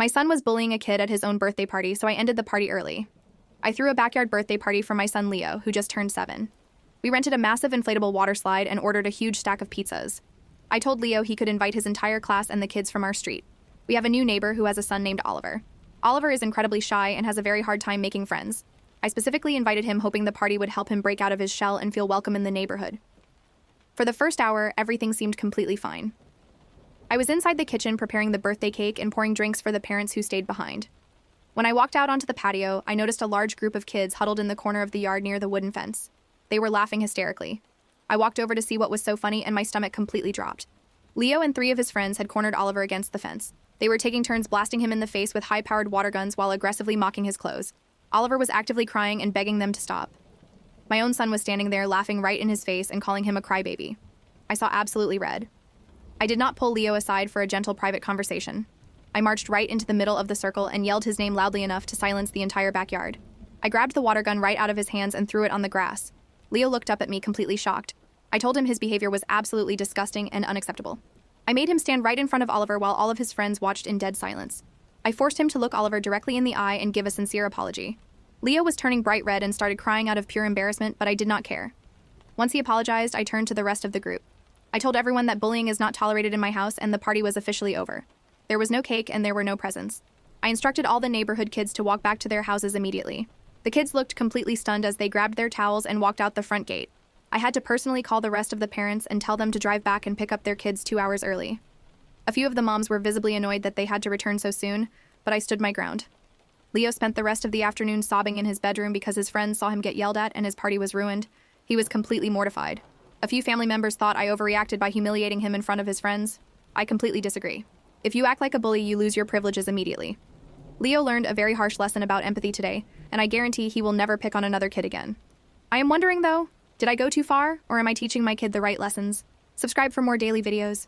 My son was bullying a kid at his own birthday party, so I ended the party early. I threw a backyard birthday party for my son Leo, who just turned 7. We rented a massive inflatable water slide and ordered a huge stack of pizzas. I told Leo he could invite his entire class and the kids from our street. We have a new neighbor who has a son named Oliver. Oliver is incredibly shy and has a very hard time making friends. I specifically invited him hoping the party would help him break out of his shell and feel welcome in the neighborhood. For the first hour, everything seemed completely fine. I was inside the kitchen preparing the birthday cake and pouring drinks for the parents who stayed behind. When I walked out onto the patio, I noticed a large group of kids huddled in the corner of the yard near the wooden fence. They were laughing hysterically. I walked over to see what was so funny and my stomach completely dropped. Leo and 3 of his friends had cornered Oliver against the fence. They were taking turns blasting him in the face with high-powered water guns while aggressively mocking his clothes. Oliver was actively crying and begging them to stop. My own son was standing there laughing right in his face and calling him a crybaby. I saw absolutely red. I did not pull Leo aside for a gentle private conversation. I marched right into the middle of the circle and yelled his name loudly enough to silence the entire backyard. I grabbed the water gun right out of his hands and threw it on the grass. Leo looked up at me completely shocked. I told him his behavior was absolutely disgusting and unacceptable. I made him stand right in front of Oliver while all of his friends watched in dead silence. I forced him to look Oliver directly in the eye and give a sincere apology. Leo was turning bright red and started crying out of pure embarrassment, but I did not care. Once he apologized, I turned to the rest of the group. I told everyone that bullying is not tolerated in my house and the party was officially over. There was no cake and there were no presents. I instructed all the neighborhood kids to walk back to their houses immediately. The kids looked completely stunned as they grabbed their towels and walked out the front gate. I had to personally call the rest of the parents and tell them to drive back and pick up their kids 2 hours early. A few of the moms were visibly annoyed that they had to return so soon, but I stood my ground. Leo spent the rest of the afternoon sobbing in his bedroom because his friends saw him get yelled at and his party was ruined. He was completely mortified. A few family members thought I overreacted by humiliating him in front of his friends. I completely disagree. If you act like a bully, you lose your privileges immediately. Leo learned a very harsh lesson about empathy today, and I guarantee he will never pick on another kid again. I am wondering though, did I go too far, or am I teaching my kid the right lessons? Subscribe for more daily videos.